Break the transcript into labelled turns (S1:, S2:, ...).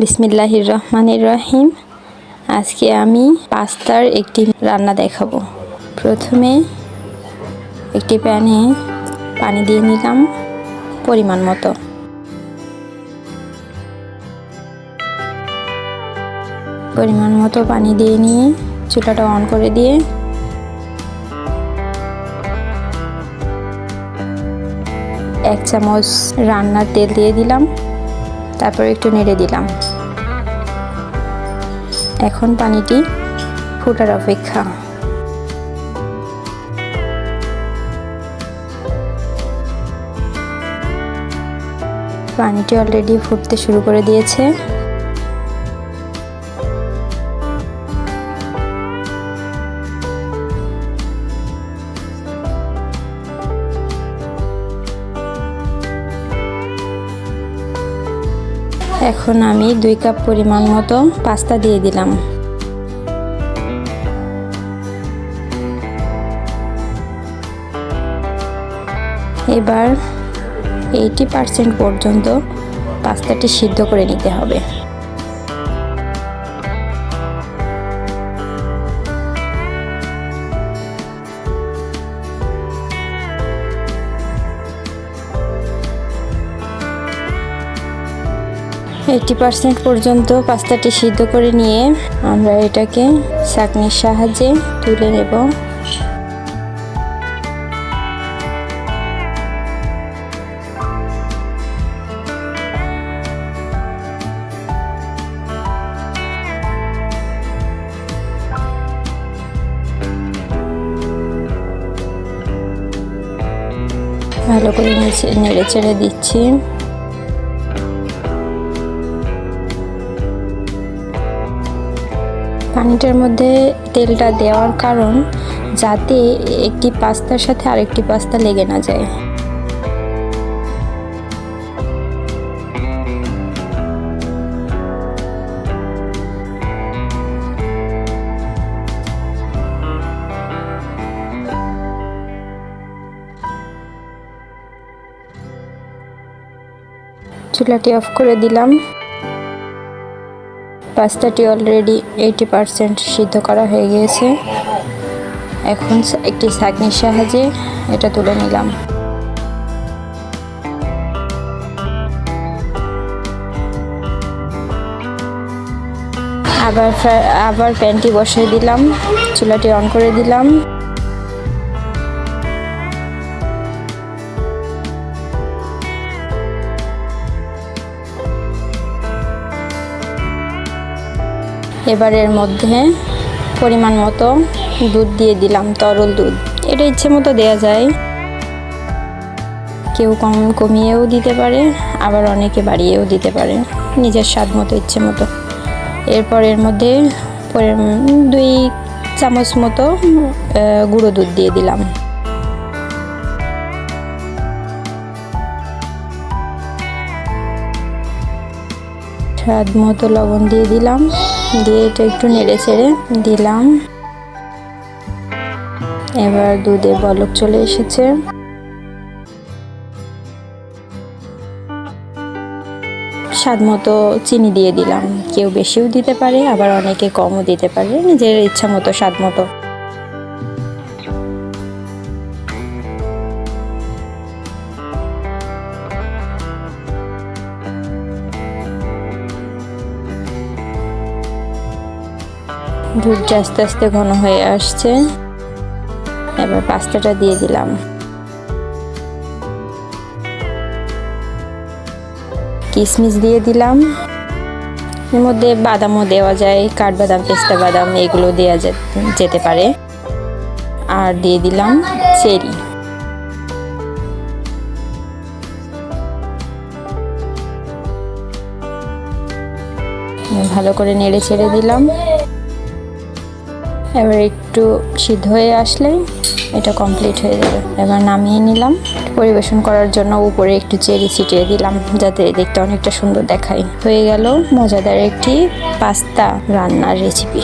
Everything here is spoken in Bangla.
S1: বিসমিল্লাহির রহমানির রহিম। আজকে আমি পাস্তার একটি রান্না দেখাবো। প্রথমে একটি প্যানে পানি দিয়ে নিলাম পরিমাণ মতো। পানি দিয়ে নিয়ে চুলাটা অন করে দিয়ে এক চামচ রান্নার তেল দিয়ে দিলাম, তারপর একটু নেড়ে দিলাম। এখন পানিটি ফোটার অপেক্ষা। পানিটি অলরেডি ফুটতে শুরু করে দিয়েছে। এখন আমি 2 কাপ পরিমাণ মতো পাস্তা দিয়ে দিলাম। এবার 80% পর্যন্ত পাস্তাটি সিদ্ধ করে নিতে হবে। পর্যন্ত পাস্তাটি সিদ্ধ করে নিয়ে আমরা এটাকে ছাঁকনির সাহায্যে তুলে নেব। ভালো করে নেড়ে চেড়ে দিচ্ছি। পানিটার মধ্যে তেলটা দেওয়ার কারণ যাতে একটি পাস্তার সাথে আরেকটি পাস্তা লেগে না যায়। চুলাটি অফ করে দিলাম। পাস্তাটি অলরেডি 80% সিদ্ধ করা হয়ে গিয়েছে। এখন একটি ছাঁকনির সাহায্যে এটা তুলে নিলাম। আবার প্যানটি বসিয়ে দিলাম, চুলাটি অন করে দিলাম। এবার এর মধ্যে পরিমাণ মতো দুধ দিয়ে দিলাম, তরল দুধ। এটা ইচ্ছে মতো দেওয়া যায়, কেউ কমিয়েও দিতে পারে, আবার অনেকে বাড়িয়েও দিতে পারে, নিজের স্বাদ মতো ইচ্ছে মতো। এরপর এর মধ্যে 2 চামচ মতো গুঁড়ো দুধ দিয়ে দিলাম। স্বাদ মতো লবণ দিয়ে দিলাম, দিয়ে এটা একটু নেড়ে চেড়ে দিলাম। এবার দুধে বলক চলে এসেছে। স্বাদ মতো চিনি দিয়ে দিলাম, কেউ বেশিও দিতে পারে, আবার অনেকে কমও দিতে পারে, নিজের ইচ্ছা মতো স্বাদ মতো। দুধটা আস্তে আস্তে ঘন হয়ে আসছে। এবার পাস্তাটা দিয়ে দিলাম। কিশমিশ দিয়ে দিলাম। এর মধ্যে বাদামও দেওয়া যায়, কাঠবাদাম, পেস্তা বাদাম, এগুলো দেওয়া যেতে পারে। আর দিয়ে দিলাম চেরি। ভালো করে নেড়ে ছেড়ে দিলাম। এবার একটু সিদ্ধ হয়ে আসলে এটা কমপ্লিট হয়ে যাবে। এবার নামিয়ে নিলাম। পরিবেশন করার জন্য উপরে একটু চেরি ছিটিয়ে দিলাম, যাতে দেখতে অনেকটা সুন্দর দেখায়। হয়ে গেল মজাদার একটি পাস্তা রান্নার রেসিপি।